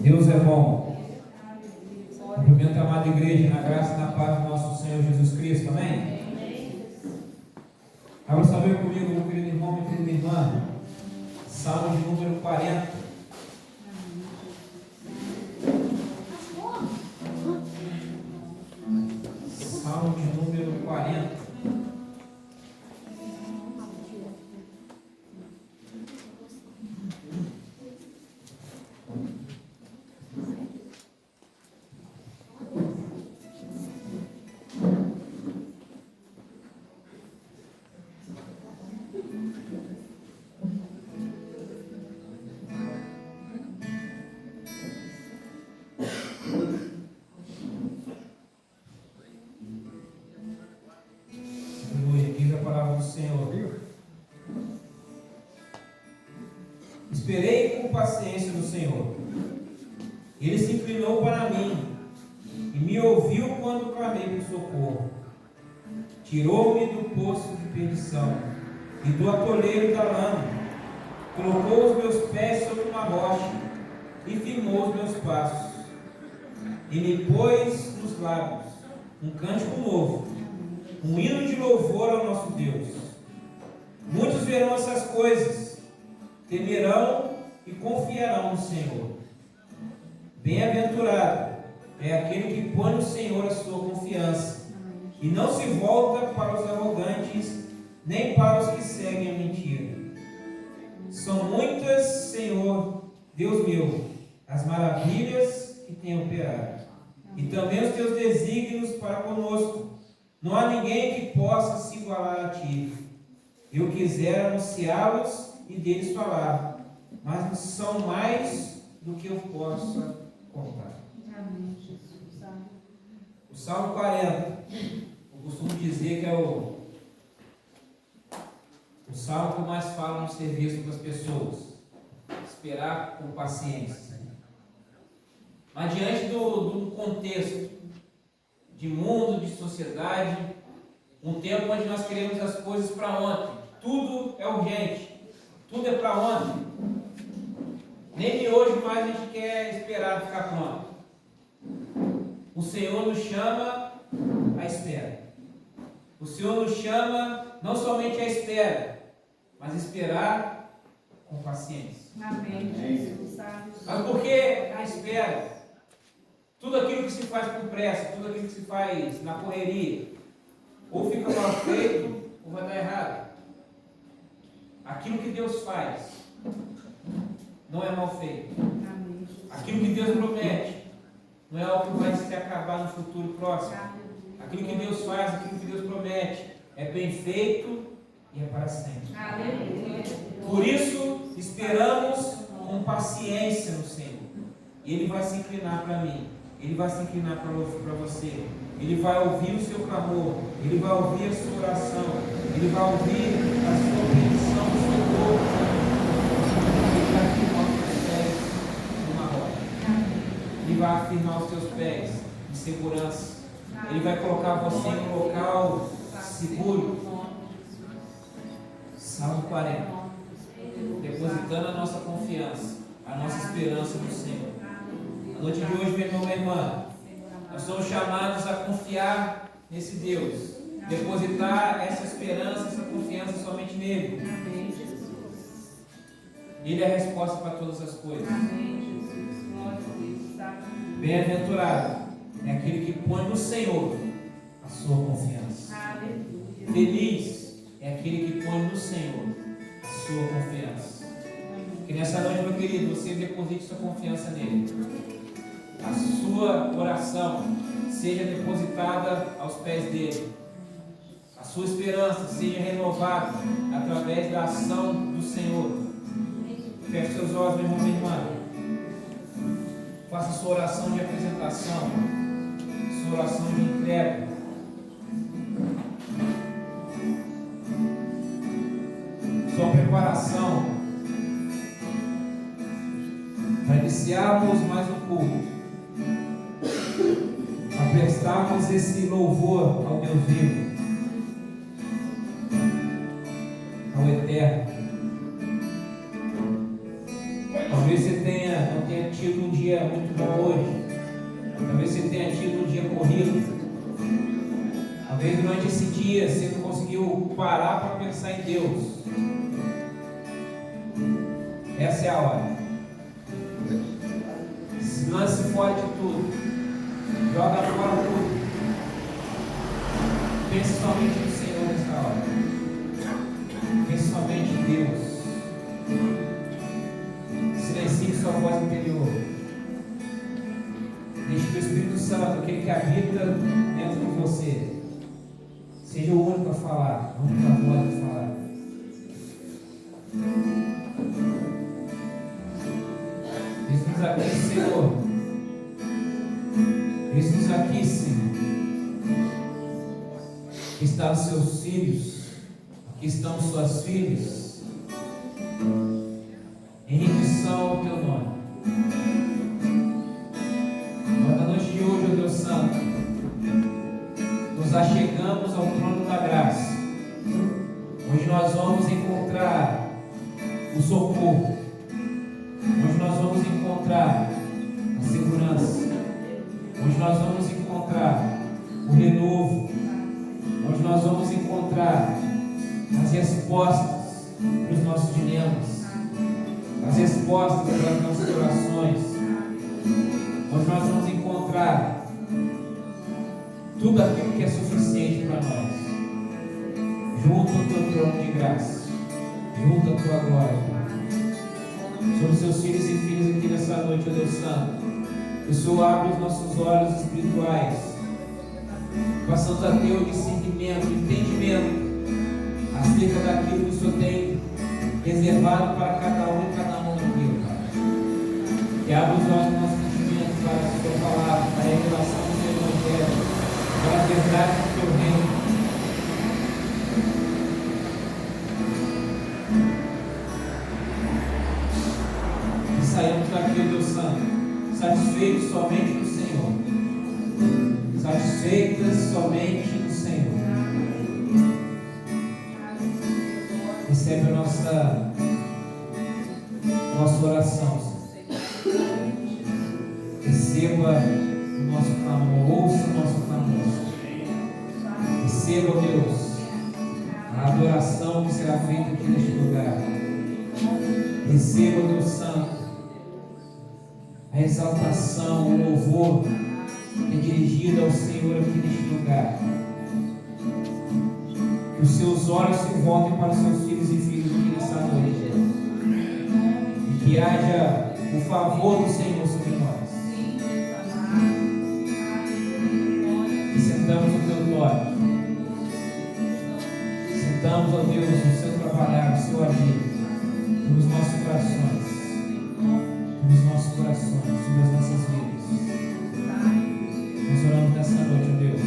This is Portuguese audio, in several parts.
Deus é bom. Cumprimento a amada igreja na graça e na paz do nosso Senhor Jesus Cristo. Amém? Abra sua Bíblia comigo, meu querido irmão, minha querida irmã. Salmo de número 40. Salmo de número 40. Senhor, esperei com paciência no Senhor. Ele se inclinou para mim e me ouviu quando clamei por socorro. Tirou-me do poço de perdição e do atoleiro da lama. Colocou os meus pés sobre uma rocha e firmou os meus passos. E me pôs nos lábios um cântico novo, um hino de louvor ao nosso Deus. Muitos verão essas coisas, temerão e confiarão no Senhor. Bem-aventurado é aquele que põe no Senhor a sua confiança e não se volta para os arrogantes, nem para os que seguem a mentira. São muitas, Senhor, Deus meu, as maravilhas que tem operado, e também os teus desígnios para conosco. Não há ninguém que possa se igualar a ti. Eu quisera anunciá-los e deles falar, mas não são mais do que eu possa contar. Amém, Jesus. O Salmo 40, eu costumo dizer que é o salmo que mais fala no serviço para as pessoas. Esperar com paciência. Mas diante do contexto de mundo, de sociedade, um tempo onde nós queremos as coisas para ontem. Tudo é urgente. Tudo é para ontem. Nem de hoje mais a gente quer esperar ficar pronto. O Senhor nos chama à espera. O Senhor nos chama não somente à espera, mas esperar com paciência. Amém, Jesus. Mas por que a espera? Tudo aquilo que se faz com pressa, tudo aquilo que se faz na correria, ou fica mal feito, ou vai dar errado. Aquilo que Deus faz não é mal feito. Aquilo que Deus promete não é algo que vai se acabar no futuro próximo. Aquilo que Deus faz, aquilo que Deus promete é bem feito e é para sempre. Por isso, esperamos com paciência no Senhor. E Ele vai se inclinar para mim. Ele vai se inclinar para você. Ele vai ouvir o seu clamor. Ele vai ouvir a sua oração. Ele vai ouvir a sua petição, o seu corpo. Ele vai afirmar os seus pés numa rocha. Ele vai afirmar os seus pés em segurança. Ele vai colocar você em um local seguro. Salmo 40. Depositando a nossa confiança, a nossa esperança no Senhor. A noite de hoje, meu irmão, minha irmã, nós somos chamados a confiar nesse Deus, depositar essa esperança, essa confiança somente nele. Ele é a resposta para todas as coisas. Bem-aventurado é aquele que põe no Senhor a sua confiança. Feliz é aquele que põe no Senhor a sua confiança. Que nessa noite, meu querido, você deposite sua confiança nele. A sua oração seja depositada aos pés dele. A sua esperança seja renovada através da ação do Senhor. Feche seus olhos, meu irmão, minha irmã. Faça sua oração de apresentação, sua oração de entrega. Sua preparação para iniciarmos mais um culto. A prestarmos esse louvor ao Deus vivo, ao Eterno. Talvez você não tenha tido um dia dia muito bom hoje. Talvez você tenha tido um dia corrido. Talvez durante esse dia você não conseguiu parar para pensar em Deus. Essa é a hora. Se lance fora de tudo. Joga fora tudo. Pense somente no Senhor nessa hora. Pense somente em Deus. Silencie sua voz interior. Deixe que o Espírito Santo, aquele que habita dentro de você, seja o único a falar, a única voz a falar. Diz-nos aqui, Senhor. Diz-nos aqui, Senhor. Aqui estão os seus filhos. Aqui estão suas filhas. Em rendição ao teu nome. Mas na noite de hoje, ó Deus Santo, nos achegamos ao trono da graça, onde nós vamos encontrar o socorro, onde nós vamos encontrar a segurança, onde nós vamos encontrar o renovo, onde nós vamos encontrar as respostas para os nossos dilemas, as respostas para as nossas orações, onde nós vamos encontrar tudo aquilo que é suficiente para nós, junto ao teu trono de graça, junto à tua glória, sobre os seus filhos e filhas aqui nessa noite, ó Deus Santo. Que o Senhor abra os nossos olhos espirituais, passando a ter o discernimento, o entendimento acerca daquilo que o Senhor tem reservado para cada um e cada uma aqui, Pai. Que abra os olhos dos nossos sentimentos para a Sua palavra, para a revelação do Teu Evangelho, para a verdade do Teu reino. E saímos daqui, Deus Santo, satisfeitos somente no Senhor. Satisfeitas somente no Senhor. Recebe a nossa oração, Senhor. Receba o nosso clamor, ouça o nosso clamor. Receba, Deus, a adoração que será feita aqui neste lugar. Receba, Deus Santo, a exaltação, o louvor que é dirigido ao Senhor aqui neste lugar. Que os seus olhos se voltem para os seus filhos e filhas aqui nessa noite. E que haja o favor do Senhor sobre nós. E sentamos no teu nome. Sentamos, ó Deus, no seu trabalhar, no seu agir, nos nossos corações. Nos nossos corações, sobre as nossas vidas. Nós oramos nessa noite, ó Deus,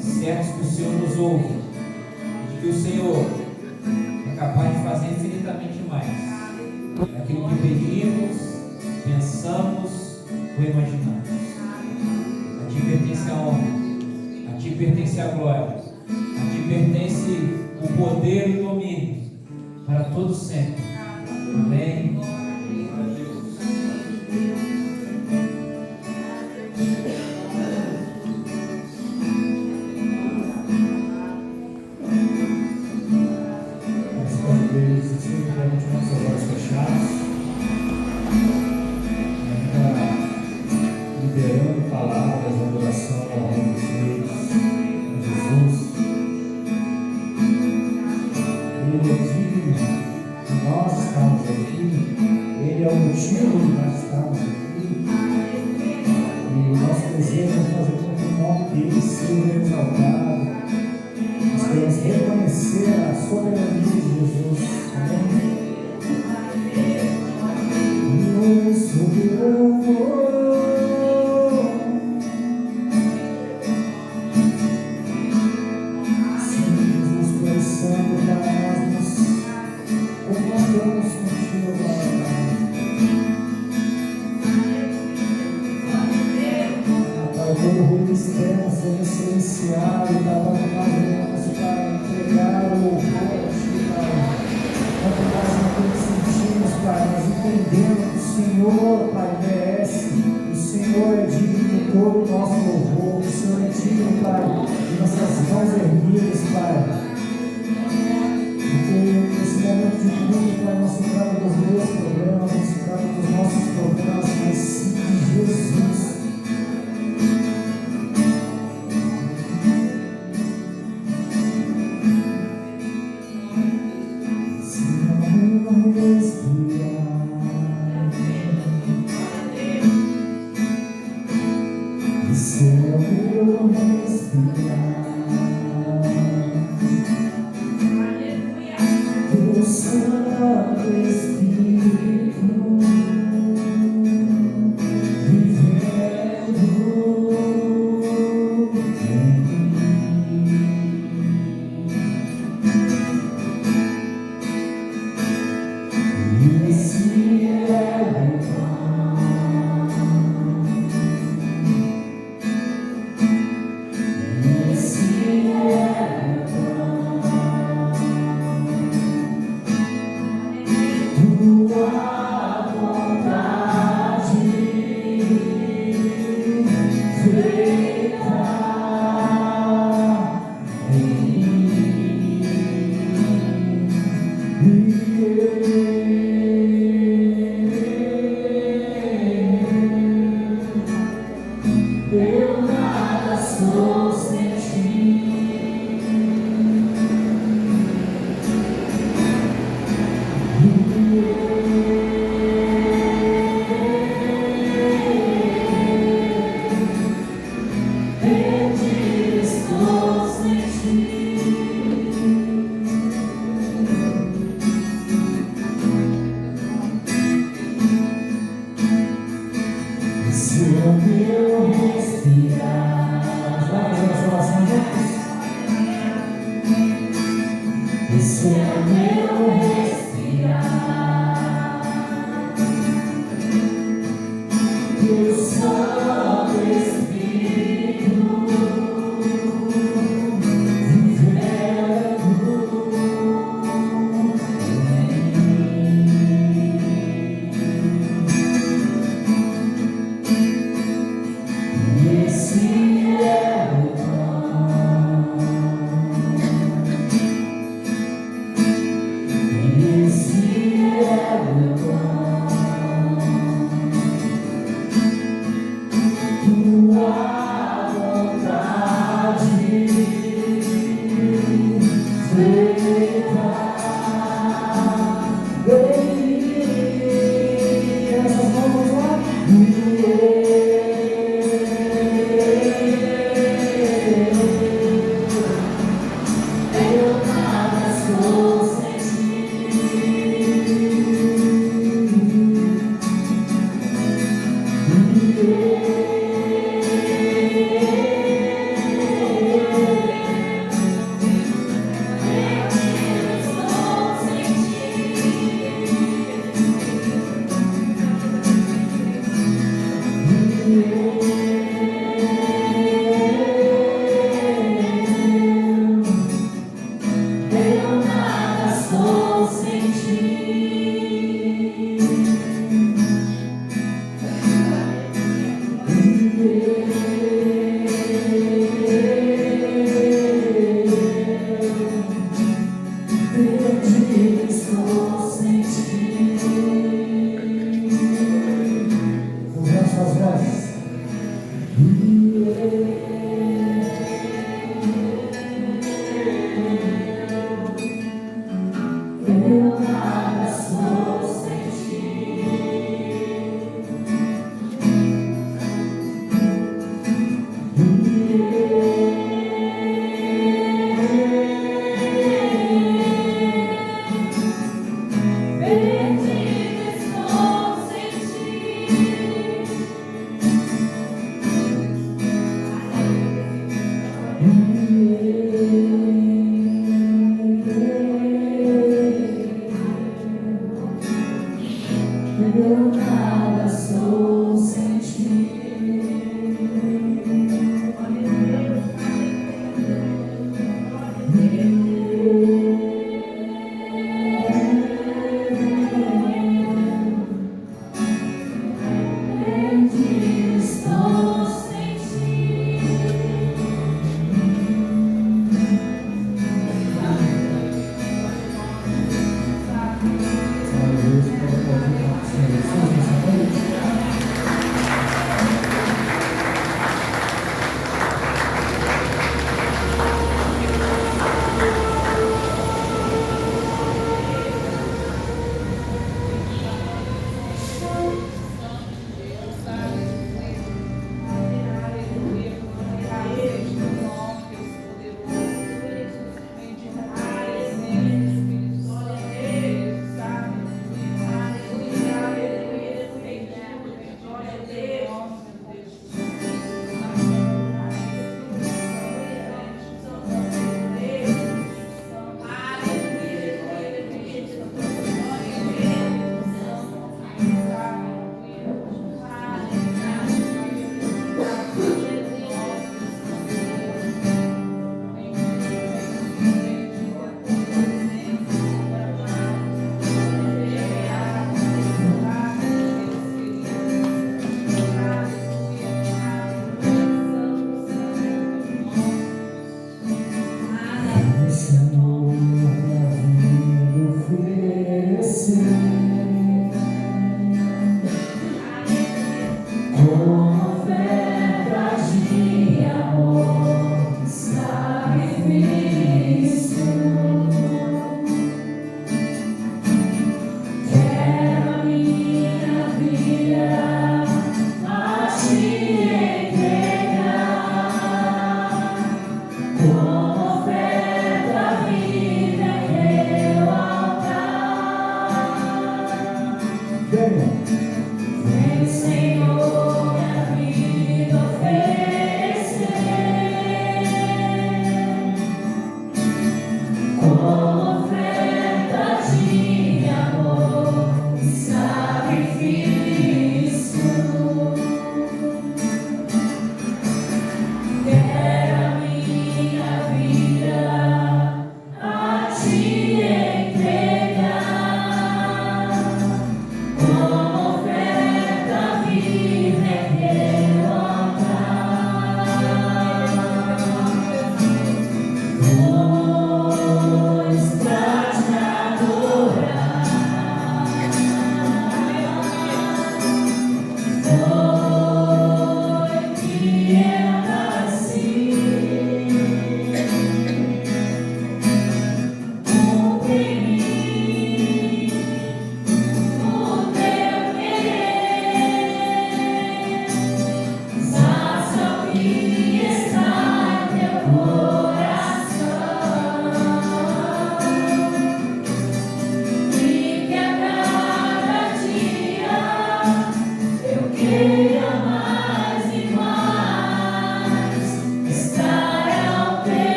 certos que o Senhor nos ouve, e que o Senhor é capaz de fazer infinitamente mais daquilo que pedimos, pensamos ou imaginamos. A Ti pertence a honra, a Ti pertence a glória, a Ti pertence o poder e o domínio para todos sempre. Amém. Entendendo que o Senhor Senhor, Pai, merece. O Senhor é digno de todo o nosso louvor. O Senhor é digno, Pai, de nossas mãos erguidas, Pai. Porque nesse momento de culto, Pai, não se trata dos meus problemas, não se trata dos nossos problemas, mas sim de Jesus.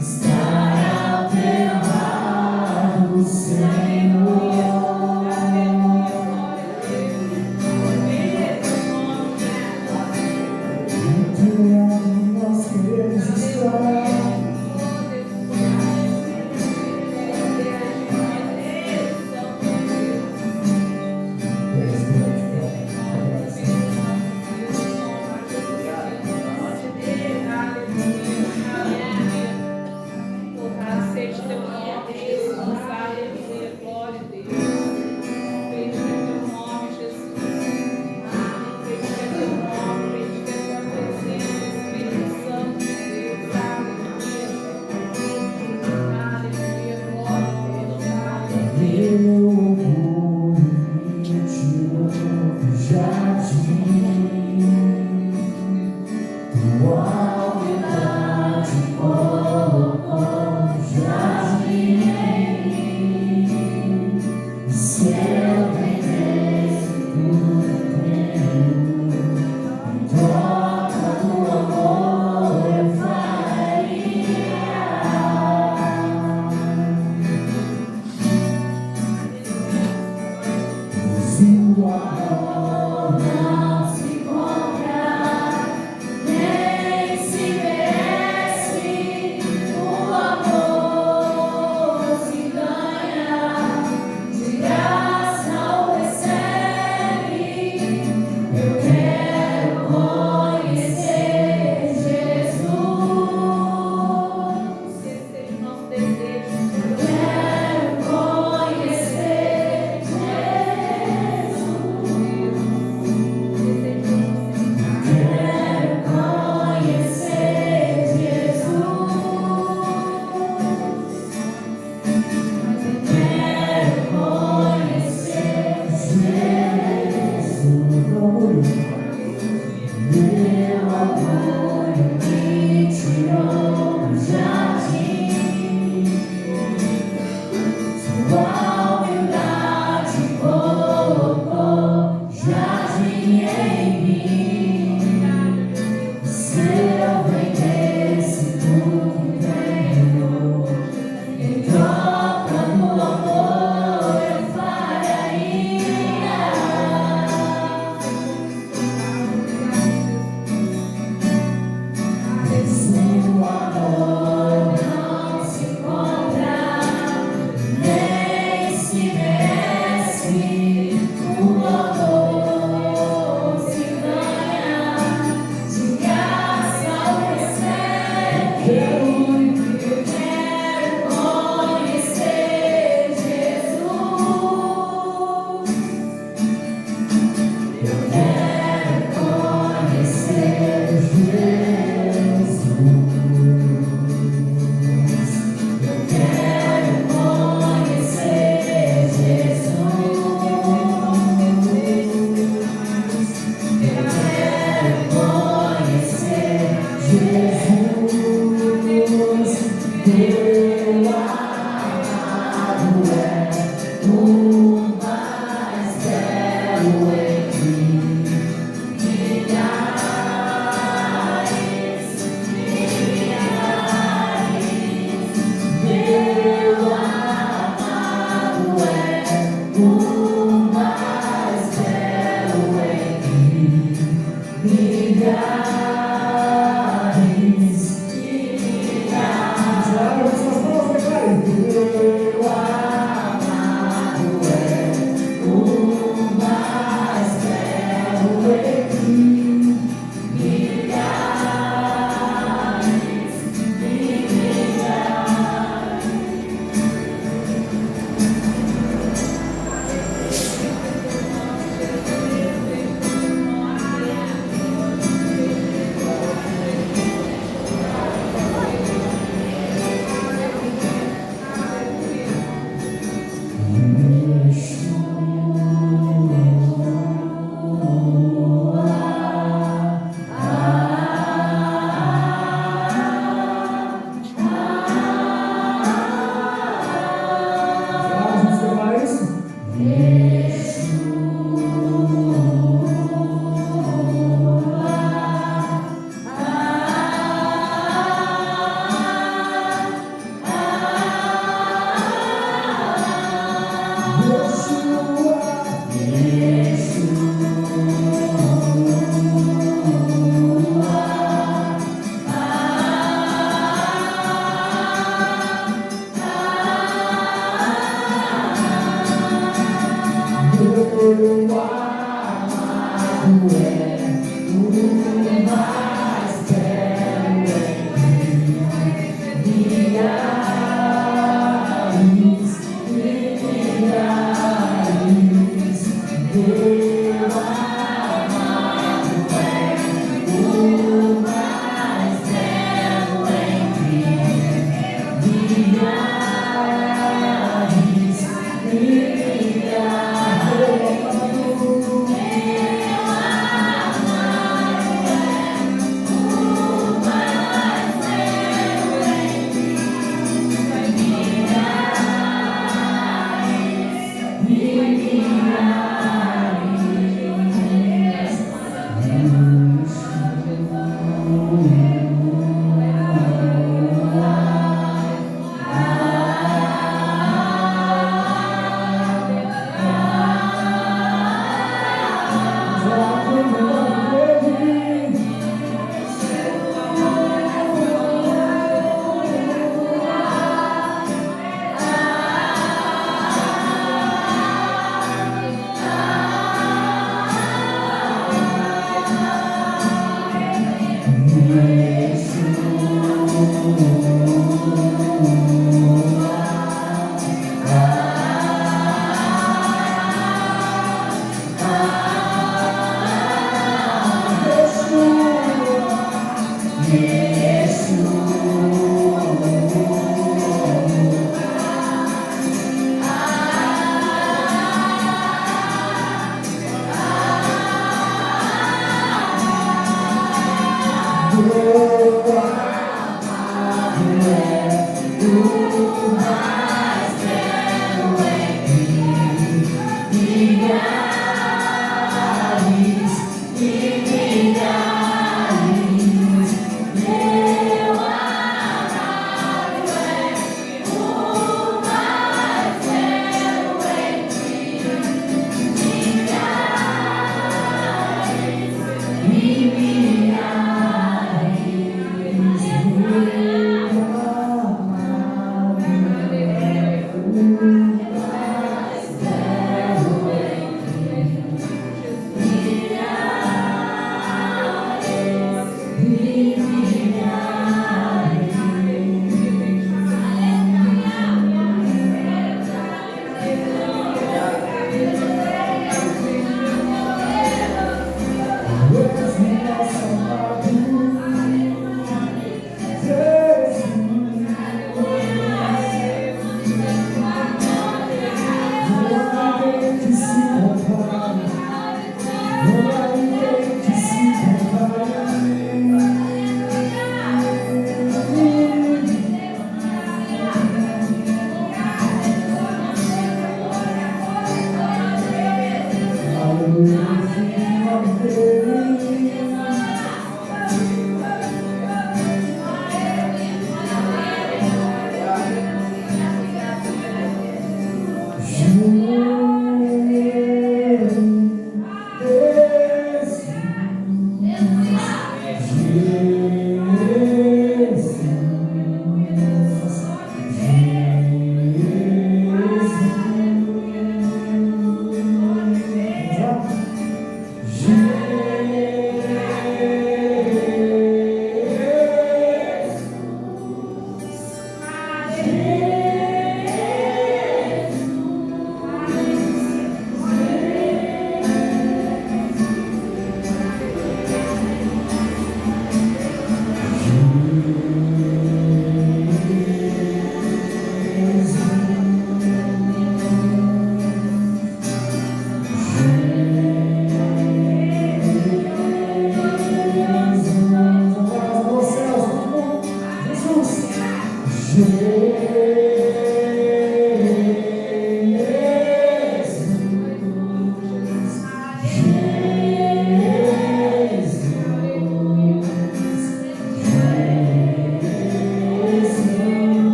Estar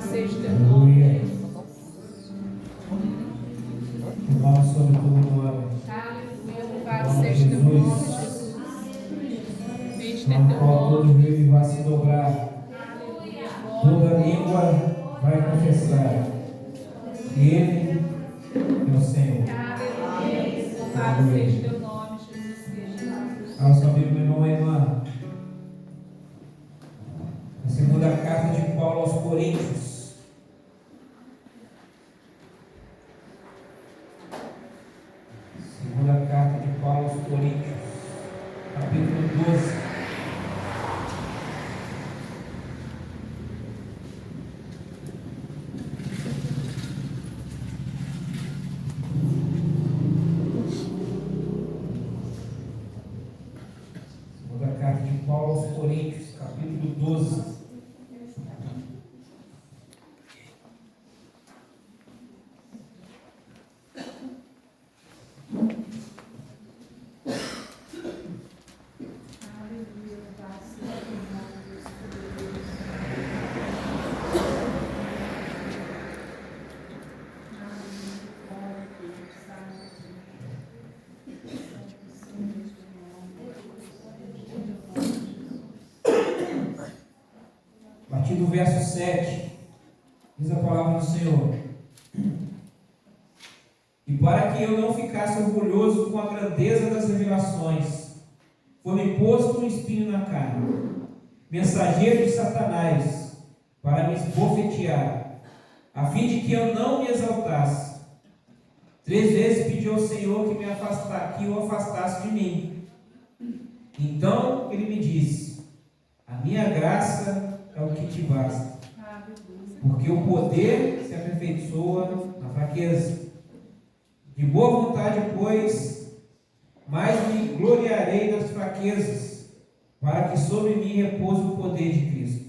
seja o teu nome. Aleluia. Louvado sobre todo nome. Aleluia. Louvado seja o teu nome, Jesus. Bendito é No teu qual nome. todo joelho vai se dobrar, Aleluia. toda língua vai confessar que Ele é o Senhor. Aleluia. Louvado seja o teu nome, Jesus. Abra sua Bíblia, meu irmão e irmã. A segunda carta de Paulo aos Coríntios. Segunda carta de Paulo aos Coríntios, capítulo 12. Segunda carta de Paulo aos Coríntios, capítulo 12. Aleluia. Louvado seja o teu nome, Deus poderoso. Aleluia. Glória a Deus. Aleluia. Santo seja o teu nome. A partir do verso 7, diz a palavra do Senhor: E para que eu não ficasse orgulhoso com a grandeza das revelações, foi-me posto um espinho na carne, mensageiro de Satanás, para me esbofetear, a fim de que eu não me exaltasse. 3 vezes pedi ao Senhor que o afastasse de mim. Então ele me disse: a minha graça é o que te basta, Aleluia. porque o poder se aperfeiçoa na fraqueza. De boa vontade, pois, mais me gloriarei nas fraquezas, para que sobre mim repouse o poder de Cristo.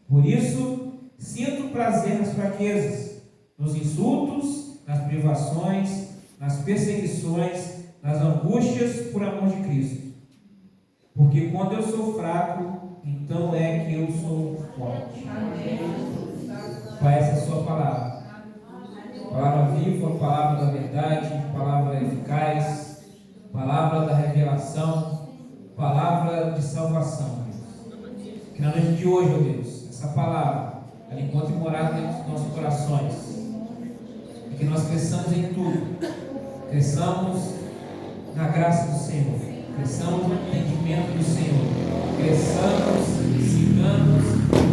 Por isso, sinto prazer nas fraquezas, nos insultos, nas privações, nas perseguições, nas angústias por amor de Cristo. Porque quando eu sou fraco, então é que eu sou forte. Pai, essa é a sua palavra. Palavra viva, palavra da verdade, palavra eficaz, palavra da revelação, palavra de salvação. Que na noite de hoje, ó Deus, essa palavra, ela encontre morada dentro dos nossos corações. E que nós cresçamos em tudo. Cresçamos na graça do Senhor. Cresçamos no entendimento do Senhor. Cresçamos, sigamos,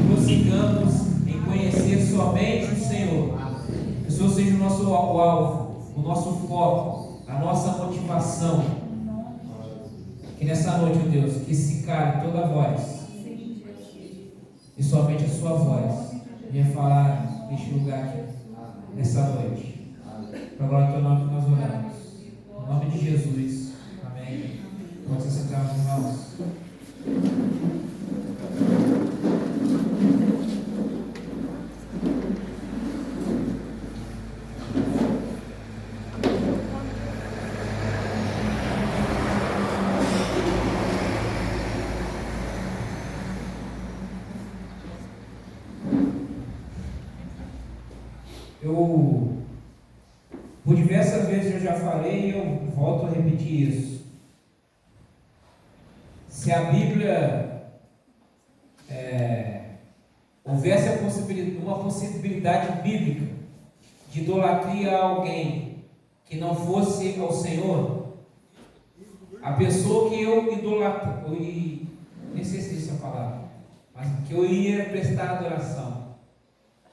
prossigamos em conhecer somente o Senhor. Que o Senhor seja o nosso alvo, o nosso foco, a nossa motivação. Que nessa noite, ó Deus, que se cale toda a voz e somente a sua voz venha falar neste lugar aqui, nessa noite. Para agora o teu nome que nós oramos. Em nome de Jesus. Amém. Pode se sentar, meus irmãos. Por diversas vezes eu já falei e eu volto a repetir isso. Se a Bíblia houvesse uma possibilidade bíblica de idolatria a alguém que não fosse ao Senhor, a pessoa que eu idolatro, nem sei se isso é a palavra, mas que eu iria prestar adoração,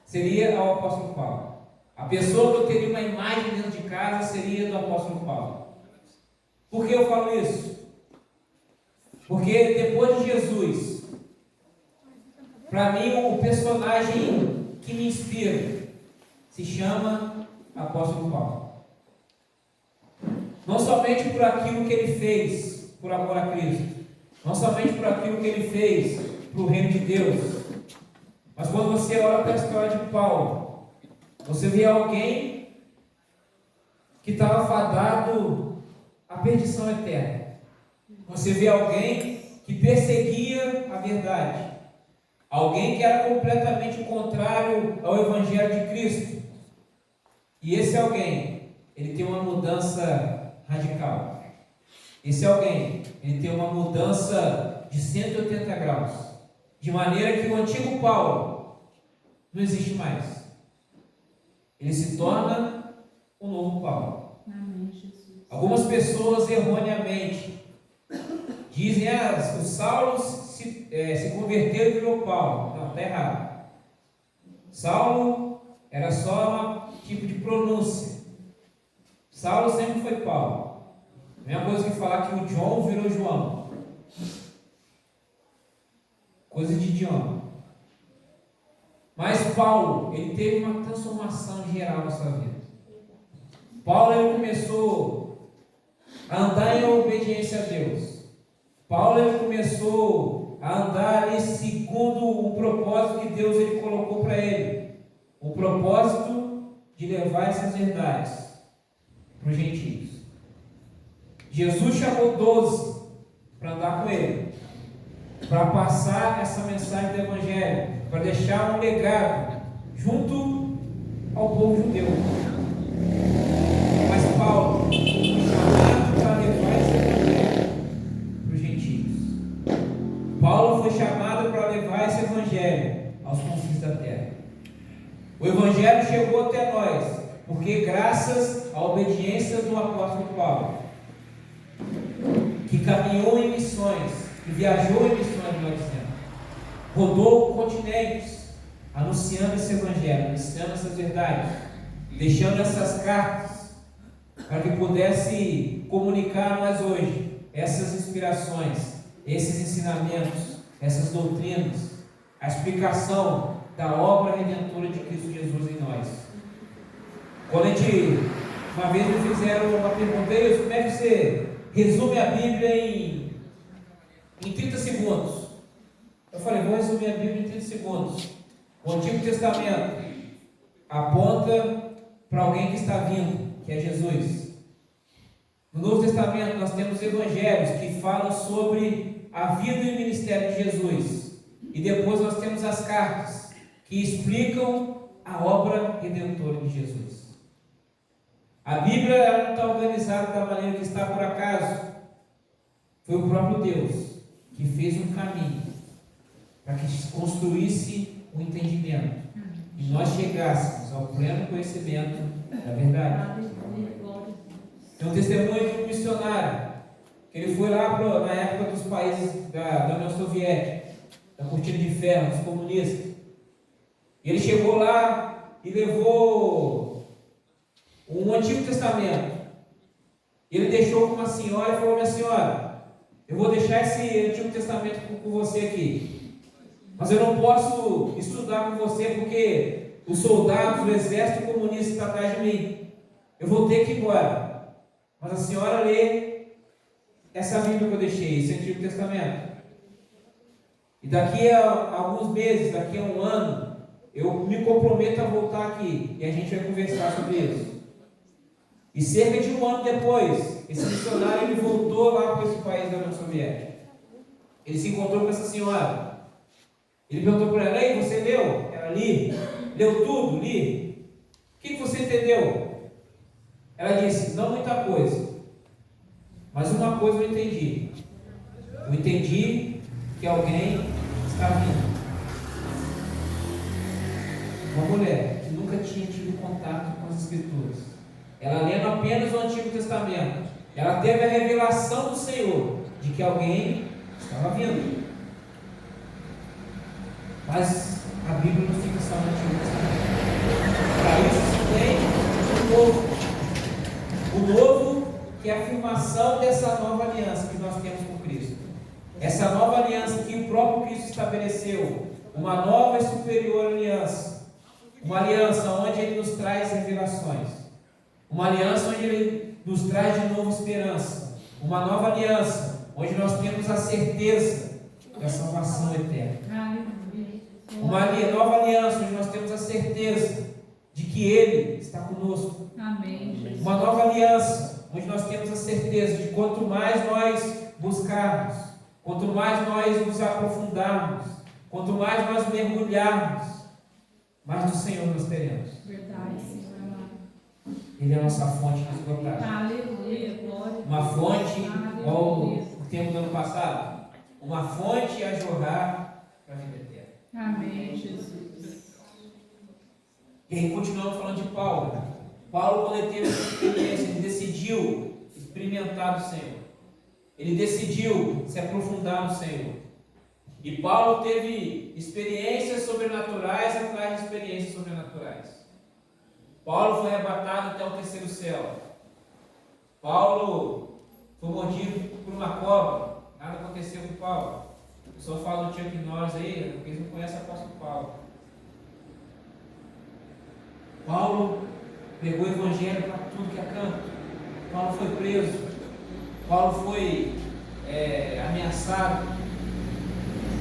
seria ao apóstolo Paulo. A pessoa que eu teria uma imagem dentro de casa seria do apóstolo Paulo. Por que eu falo isso? Porque depois de Jesus, para mim o personagem que me inspira se chama apóstolo Paulo. Não somente por aquilo que ele fez por amor a Cristo, não somente por aquilo que ele fez para o reino de Deus, mas quando você olha para a história de Paulo, você vê alguém que estava fadado à perdição eterna. Você vê alguém que perseguia a verdade. alguém que era completamente contrário ao Evangelho de Cristo. E esse alguém, ele tem uma mudança radical. Esse alguém, ele tem uma mudança de 180 graus, de maneira que o antigo Paulo não existe mais. Ele se torna um novo Paulo. Amém, Jesus. Algumas pessoas erroneamente dizem: o Saulo se converteu e virou Paulo. Não, está errado. Saulo era só um tipo de pronúncia. Saulo sempre foi Paulo. A mesma coisa que falar que o John virou João. Coisa de idioma. Mas Paulo, ele teve uma transformação geral na sua vida. Paulo, ele começou a andar em obediência a Deus. Paulo, ele começou a andar ali segundo o propósito que Deus ele colocou para ele. O propósito de levar essas verdades para os gentios. Jesus chamou 12 para andar com ele, para passar essa mensagem do Evangelho, para deixar um legado junto ao povo judeu. Mas Paulo foi chamado para levar esse Evangelho para os gentios. Paulo foi chamado para levar esse Evangelho aos confins da terra. O Evangelho chegou até nós, porque graças à obediência do apóstolo Paulo, que caminhou em missões, que viajou em missões, nós dizemos, rodou continentes, anunciando esse Evangelho, anunciando essas verdades, deixando essas cartas, para que pudesse comunicar a nós hoje essas inspirações, esses ensinamentos, essas doutrinas, a explicação da obra redentora de Cristo Jesus em nós. Quando uma vez me fizeram uma pergunta: Deus, como é que você resume a Bíblia em 30 segundos? Eu falei: vou resumir a Bíblia em 30 segundos. O Antigo Testamento aponta para alguém que está vindo, que é Jesus. No Novo Testamento nós temos evangelhos que falam sobre a vida e o ministério de Jesus. E depois nós temos as cartas que explicam a obra redentora de Jesus. A Bíblia não está organizada da maneira que está por acaso. Foi o próprio Deus que fez um caminho para que se construísse um entendimento e nós chegássemos ao pleno conhecimento da verdade. Tem um testemunho de um missionário que ele foi lá na época dos países da União Soviética, da cortina de ferro, dos comunistas. E ele chegou lá e levou um Antigo Testamento. Ele deixou com uma senhora e falou: minha senhora, eu vou deixar esse Antigo Testamento com você aqui, mas eu não posso estudar com você porque os soldados do exército comunista estão atrás de mim. Eu vou ter que ir embora. Mas a senhora lê essa Bíblia que eu deixei, esse Antigo Testamento. E daqui a alguns meses, daqui a um ano, eu me comprometo a voltar aqui e a gente vai conversar sobre isso. E cerca de um ano depois, esse missionário ele voltou lá para esse país da União Soviética. Ele se encontrou com essa senhora. Ele perguntou para ela: ei, você leu? Ela: li. Leu tudo? Li. O que você entendeu? Ela disse: não muita coisa, mas uma coisa eu entendi. Eu entendi que alguém está vindo. Uma mulher que nunca tinha tido contato com as Escrituras, ela lendo apenas o Antigo Testamento, ela teve a revelação do Senhor de que alguém estava vindo. Mas a Bíblia não fica só no Antigo Testamento. Para isso se tem o novo. O novo, que é a afirmação dessa nova aliança que nós temos com Cristo. Essa nova aliança que o próprio Cristo estabeleceu. Uma nova e superior aliança. Uma aliança onde Ele nos traz revelações. Uma aliança onde Ele nos traz de novo esperança. Uma nova aliança onde nós temos a certeza da salvação eterna. Uma nova aliança onde nós temos a certeza de que Ele está conosco. Amém. Uma nova aliança onde nós temos a certeza de quanto mais nós buscarmos, quanto mais nós nos aprofundarmos, Quanto mais nós mergulharmos, mais do Senhor nós teremos. Verdade, Senhor amado. Ele é a nossa fonte inesgotável. Aleluia, glória. Uma fonte, igual Aleluia. o tempo do ano passado, uma fonte a jorrar para a vida eterna. Amém, Jesus. E aí continuamos falando de Paulo. Paulo, quando ele teve essa experiência, ele decidiu experimentar do Senhor. Ele decidiu se aprofundar no Senhor. E Paulo teve experiências sobrenaturais atrás de experiências sobrenaturais. Paulo foi arrebatado até o terceiro céu. Paulo foi mordido por uma cobra. Nada aconteceu com Paulo. O pessoal fala do Chuck Norris aí, porque eles não conhecem o apóstolo Paulo. Paulo pregou o evangelho para tudo que é canto. Paulo foi preso. Paulo foi ameaçado.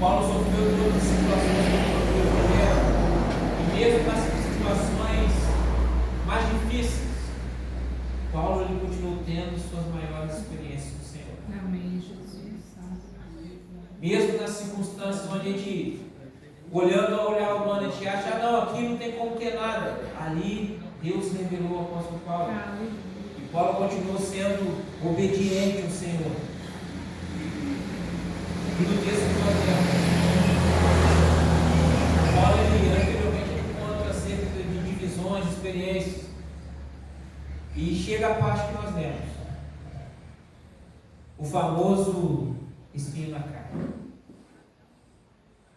Paulo sofreu todas as situações que ele sofreu. E mesmo nas situações mais difíceis, Paulo ele continuou tendo suas maiores experiências do Senhor. Amém, Jesus. Mesmo nas circunstâncias onde a gente, olhando ao olhar humano, a gente acha, não, aqui não tem como ter nada. Ali, Deus revelou ao apóstolo Paulo. E Paulo continuou sendo obediente ao Senhor. E no texto que nós lemos, Paulo anteriormente encontra acerca de divisões, experiências. E chega a parte que nós lemos. O famoso espinho na carne.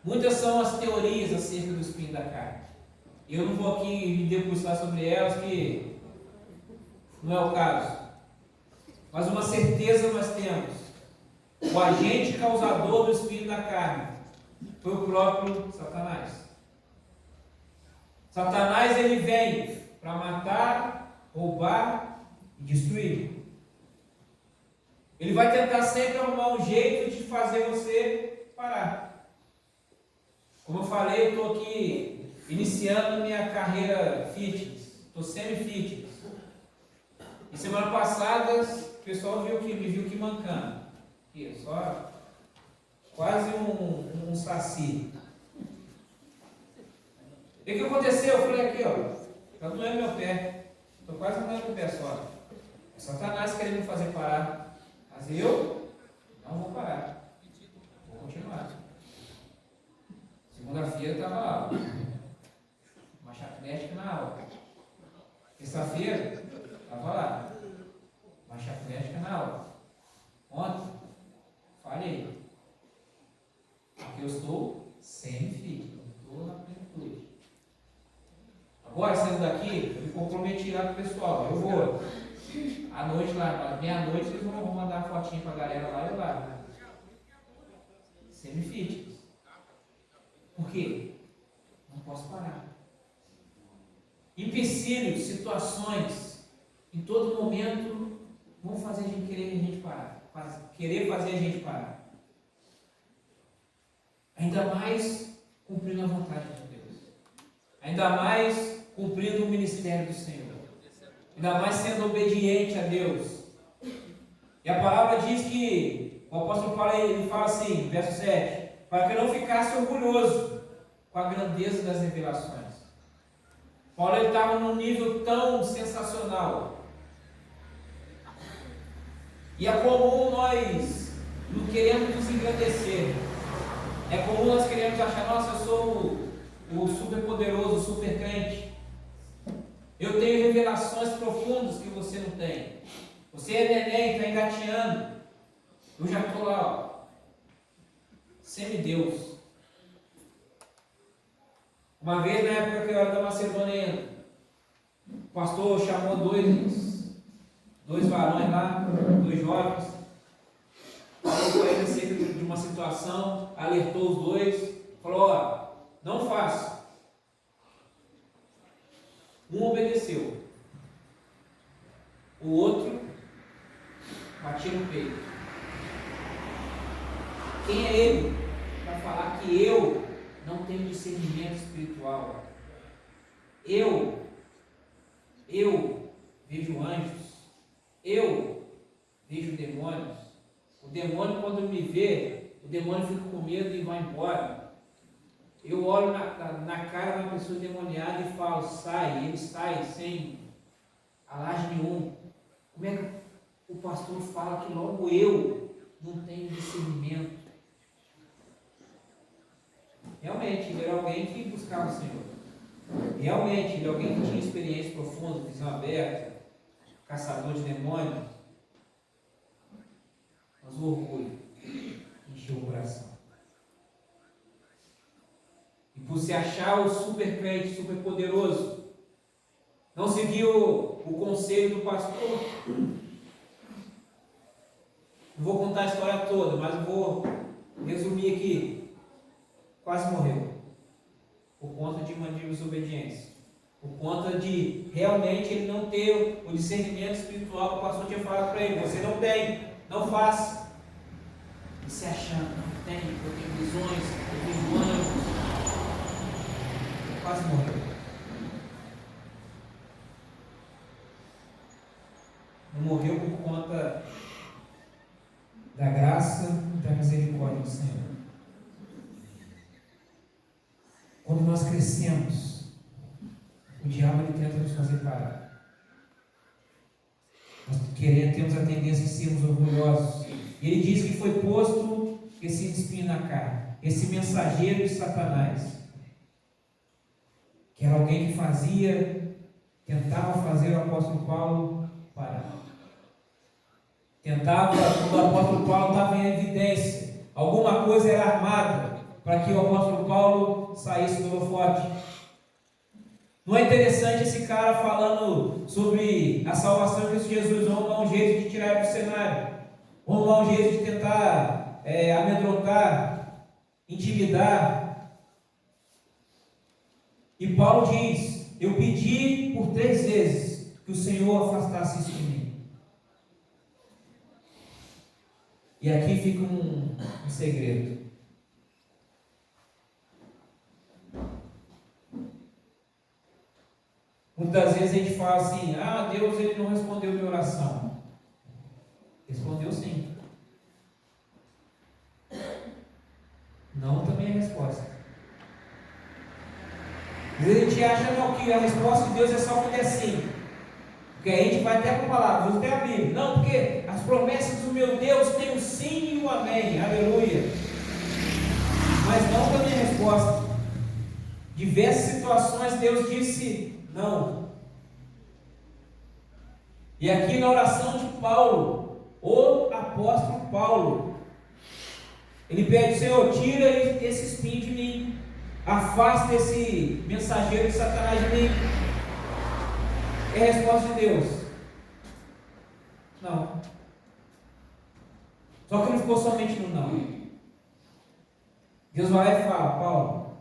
Muitas são as teorias acerca do espinho da carne. Eu não vou aqui me debruçar sobre elas, que não é o caso. Mas uma certeza nós temos. O agente causador do espinho da carne foi o próprio Satanás. Satanás ele vem para matar, roubar e destruir. Ele vai tentar sempre arrumar um jeito de fazer você parar. Como eu falei, eu estou aqui iniciando minha carreira fitness. Estou semi-fitness. E semana passada o pessoal me viu aqui mancando. Aqui, só quase um saci. E o que aconteceu? Eu falei aqui, ó, está doendo meu pé. Estou quase doendo o pé só. É Satanás querendo me fazer parar. Mas eu não vou parar. Vou continuar. Segunda-feira estava lá. Uma chapnética na aula. Terça-feira estava lá. Uma chapnética na aula. Ontem, falei. Porque eu estou sem filho. Eu estou na plenitude. Agora, saindo daqui, eu me comprometi lá com o pessoal. Eu vou. À noite lá, meia-noite, eles vão mandar uma fotinha pra galera lá e eu lá. Né? Semi-fitness. Por quê? Não posso parar. Empecilhos, situações, em todo momento, vão fazer a gente querer a gente parar. Querer fazer a gente parar. Ainda mais cumprindo a vontade de Deus. Ainda mais cumprindo o ministério do Senhor. Ainda mais sendo obediente a Deus. E a palavra diz que, o apóstolo Paulo ele fala assim, verso 7, para que eu não ficasse orgulhoso com a grandeza das revelações. Paulo estava num nível tão sensacional. E é comum nós não queremos nos engrandecer. É comum nós queremos achar, nossa, eu sou o super poderoso, o super crente. Eu tenho revelações profundas que você não tem. Você é neném, está engateando. Eu já estou lá, ó. Semideus. Uma vez, na época que eu era da Macedônia, o pastor chamou dois varões lá, dois jovens. Falou com eles acerca de uma situação, alertou os dois. Falou, ó, não faça. Um obedeceu. O outro batia no peito. Quem é ele para falar que eu não tenho discernimento espiritual? Eu vejo anjos. Eu vejo demônios. O demônio, quando me vê, o demônio fica com medo e vai embora. eu olho na cara de uma pessoa endemoniada e falo, sai, ele sai sem alarde nenhum. Como é que o pastor fala que logo eu não tenho discernimento? Realmente, ele era alguém que buscava o Senhor. Realmente, ele era alguém que tinha experiência profunda, visão aberta, caçador de demônios. Mas o orgulho encheu o coração. E por se achar o super crente, super poderoso, não seguiu o conselho do pastor. Não vou contar a história toda, mas eu vou resumir aqui. Quase morreu. Por conta de uma desobediência. Por conta de realmente ele não ter o discernimento espiritual que o pastor tinha falado para ele. Você não tem, não faça. E se achando, não tem, eu tenho visões, eu tenho anjos. Quase morreu. Não morreu por conta da graça e da misericórdia do Senhor. Quando nós crescemos, o diabo ele tenta nos fazer parar. Nós temos a tendência de sermos orgulhosos. E ele diz que foi posto esse espinho na carne, esse mensageiro de Satanás, que era alguém que tentava fazer o apóstolo Paulo parar. Quando o apóstolo Paulo estava em evidência, alguma coisa era armada para que o apóstolo Paulo saísse do holofote. Não é interessante esse cara falando sobre a salvação de Cristo Jesus? Vamos dar um jeito de tirar ele do cenário. Vamos dar um jeito de tentar amedrontar, intimidar. E Paulo diz: eu pedi por 3 vezes que o Senhor afastasse isso de mim. E aqui fica um segredo. Muitas vezes a gente fala assim: Deus ele não respondeu minha oração. Respondeu sim. Não também é a resposta. Às vezes a gente acha não, que a resposta de Deus é só quando é sim. Porque aí a gente vai até com a palavra, usa até a Bíblia. Não, porque as promessas do meu Deus têm o sim e o amém. Aleluia. Mas não também é a resposta. Diversas situações Deus disse não. E aqui na oração de Paulo, o apóstolo Paulo, ele pede: Senhor, tira esse espinho de mim, afasta esse mensageiro de Satanás de mim. É a resposta de Deus: não. Só que não ficou somente no não. Deus vai lá e fala: Paulo,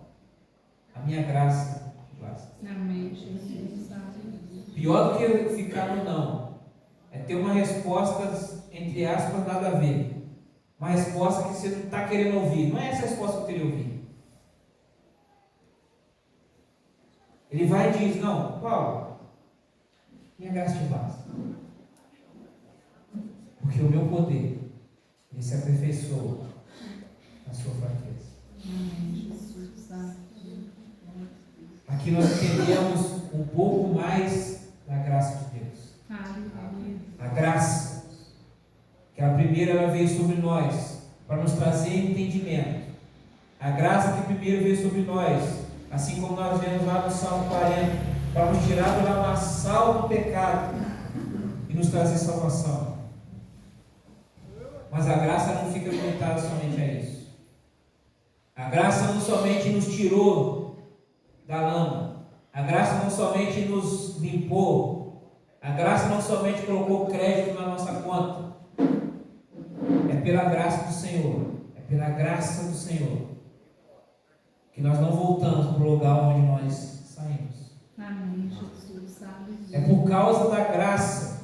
a minha graça te basta. Amém, Jesus. Pior do que ficar no não é ter uma resposta, entre aspas, nada a ver. Uma resposta que você não está querendo ouvir. Não é essa a resposta que eu queria ouvir. Ele vai e diz: não, Paulo, minha graça te basta. Porque o meu poder, ele se aperfeiçoa na sua fraqueza. Amém, Jesus. Aqui nós entendemos um pouco mais da graça de Deus. Aleluia. A graça, que a primeira ela veio sobre nós para nos trazer entendimento. A graça que primeiro veio sobre nós, assim como nós vemos lá no Salmo 40, para nos tirar do lamaçal do pecado e nos trazer salvação. Mas a graça não fica limitada somente a isso. A graça não somente nos tirou da lama. A graça não somente nos limpou. A graça não somente colocou crédito na nossa conta. É pela graça do Senhor. É pela graça do Senhor que nós não voltamos para o lugar onde nós saímos. Amém, Jesus. É por causa da graça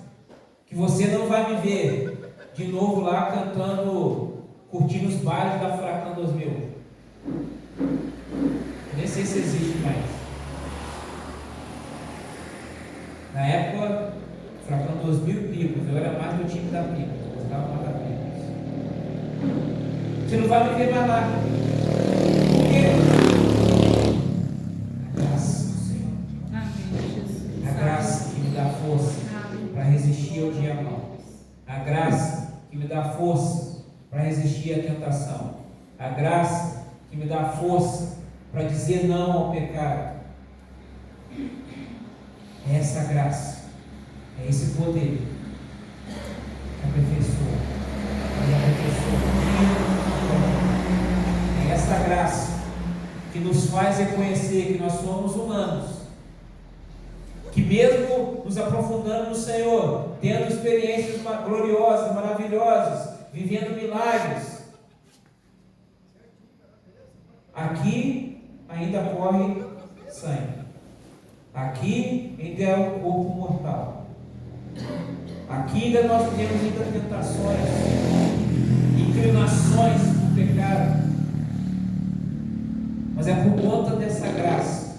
que você não vai me ver de novo lá cantando, curtindo os bailes da Furacão 2000. Eu nem sei se existe mais. Na época, Furacão 2000 Picos, eu era mais do time da Picos, eu gostava mais da Picos. Você não vai me ver mais lá. Por quê? resistir ao dia mau. A graça que me dá força para resistir à tentação. A graça que me dá força para dizer não ao pecado. É essa graça, é esse poder que aperfeiçoa. É essa graça que nos faz reconhecer que nós somos humanos, que mesmo nos aprofundando no Senhor, tendo experiências gloriosas, maravilhosas, vivendo milagres, aqui ainda corre sangue, aqui ainda é o corpo mortal, aqui ainda nós temos muitas tentações, inclinações do pecado, mas é por conta dessa graça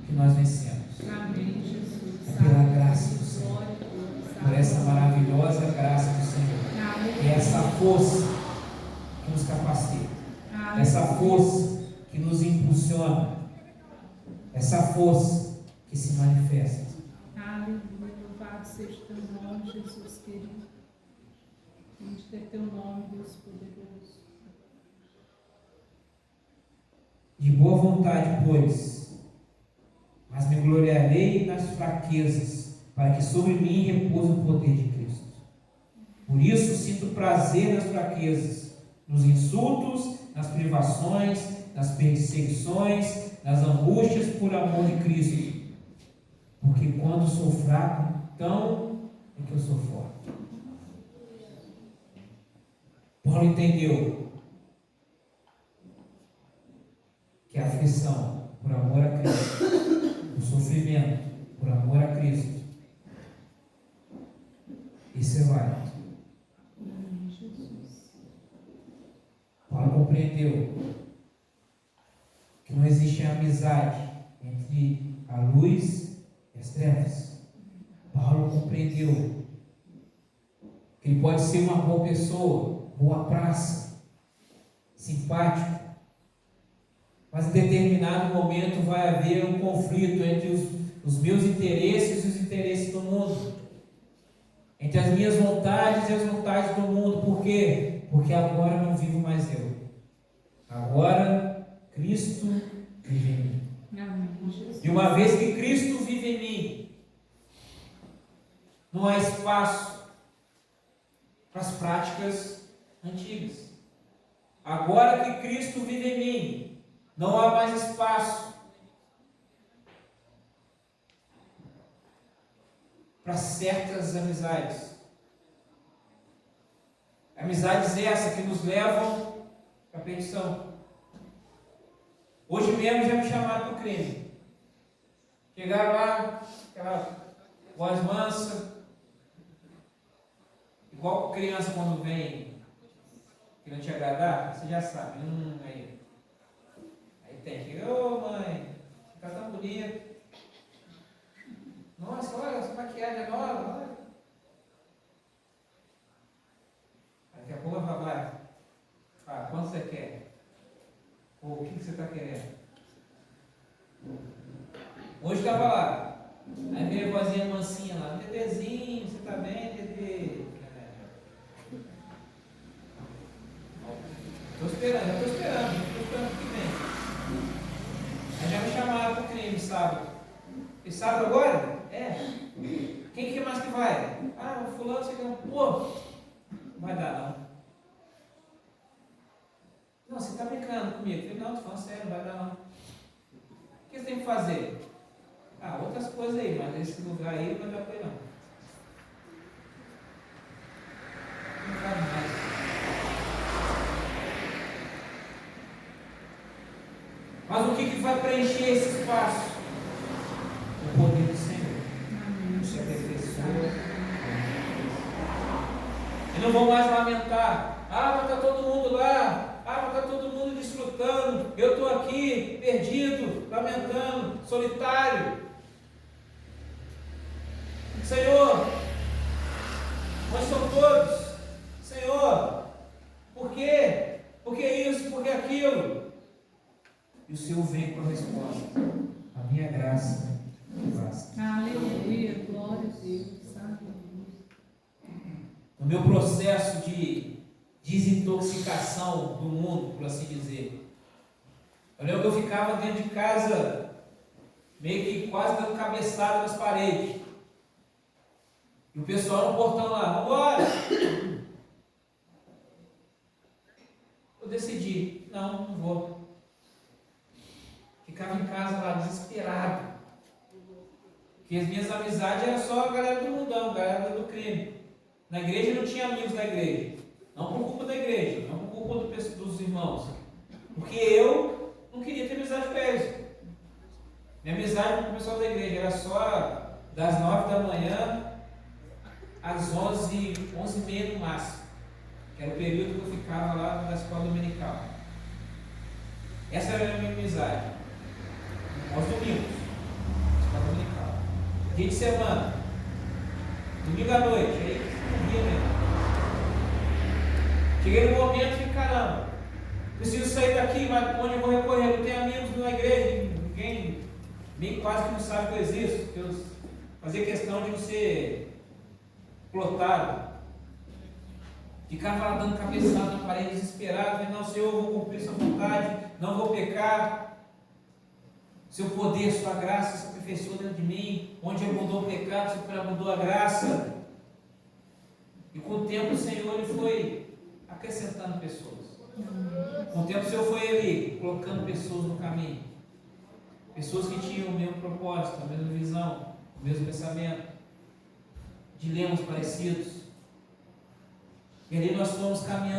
que nós vencemos. Amém, Jesus. É pela graça do Senhor, por essa maravilhosa graça do Senhor, é essa força que nos capacita, essa força que nos impulsiona, essa força que se manifesta. Aleluia, louvado seja teu nome, Jesus querido. Bendito é teu nome, Deus poderoso. De boa vontade, pois, mas me gloriarei nas fraquezas, para que sobre mim repouse o poder de Cristo. Por isso sinto prazer nas fraquezas, nos insultos, nas privações, nas perseguições, nas angústias por amor de Cristo. Porque quando sou fraco, então é que eu sou forte. Paulo entendeu que a aflição por amor a Cristo, o sofrimento por amor a Cristo, isso é válido. Paulo compreendeu que não existe amizade entre a luz e as trevas. Paulo compreendeu que ele pode ser uma boa pessoa, boa praça, simpático, mas em determinado momento vai haver um conflito entre os meus interesses e os interesses do mundo, entre as minhas vontades e as vontades do mundo. Por quê? Porque agora não vivo mais eu, agora Cristo vive em mim. E uma vez que Cristo vive em mim, não há espaço para as práticas antigas. Agora que Cristo vive em mim, não há mais espaço para certas amizades. Amizades essas que nos levam para a perdição. Hoje mesmo já me chamaram para o crime. Chegaram lá, aquela voz mansa, igual criança quando vem querendo te agradar, você já sabe. Aí tem que, ô mãe, você está tão bonito. Nossa, olha, essa maquiagem é nova, olha. Daqui a pouco ela vai. Ah, quanto você quer? Ou o que você está querendo? Hoje estava lá. Aí veio a vozinha mansinha lá. Bebezinho, você está bem, bebê? Estou esperando o que vem. Aí já me chamaram para o crime sábado. E sábado agora? É. Quem que mais que vai? Ah, o fulano, você quer. Pô, não vai dar não. Não, você está brincando comigo. Eu falei, não, estou falando sério, não vai dar não. O que você tem que fazer? Ah, outras coisas aí, mas esse lugar aí não vai dar para ele não. Não cabe mais. Mas o que vai preencher esse espaço? O poder do Senhor. Se aperfeiçoa. E não vão mais lamentar. Ah, mas está todo mundo lá. Ah, mas está todo mundo desfrutando. Eu estou aqui, perdido, lamentando, solitário. Senhor, nós somos todos. Senhor, por quê? Por que isso? Por que aquilo? E o Senhor vem com a resposta. A minha graça basta. Aleluia, glória a Deus. Aleluia. meu processo de desintoxicação do mundo, por assim dizer. Eu lembro que eu ficava dentro de casa, meio que quase dando cabeçada nas paredes. E o pessoal no portão lá, vambora! Eu decidi, não vou. Ficava em casa lá, desesperado. Porque as minhas amizades eram só a galera do mundão, a galera do crime. Na igreja eu não tinha amigos da igreja. Não por culpa da igreja, não por culpa dos irmãos. Porque eu não queria ter amizade com eles. Minha amizade com o pessoal da igreja era só das 9 da manhã às 11h30 no máximo. Que era o período que eu ficava lá na escola dominical. Essa era a minha amizade. Aos domingos, escola dominical. Dia de semana, domingo à noite, aí não via mesmo. Cheguei no momento de caramba, preciso sair daqui, mas onde eu vou recorrer? Não tenho amigos na igreja, ninguém, nem quase que não sabe que eu existo, que eu fazia questão de não ser plotado. Ficava lá dando cabeçada na parede, desesperado, falei, não, Senhor, eu vou cumprir sua vontade, não vou pecar. Seu poder, sua graça se aperfeiçoa dentro de mim. Onde eu mudou o pecado, o Senhor mudou a graça. E com o tempo o Senhor ele foi acrescentando pessoas. Com o tempo o Senhor foi ali colocando pessoas no caminho. Pessoas que tinham o mesmo propósito, a mesma visão, o mesmo pensamento, dilemas parecidos. E ali nós fomos caminhando.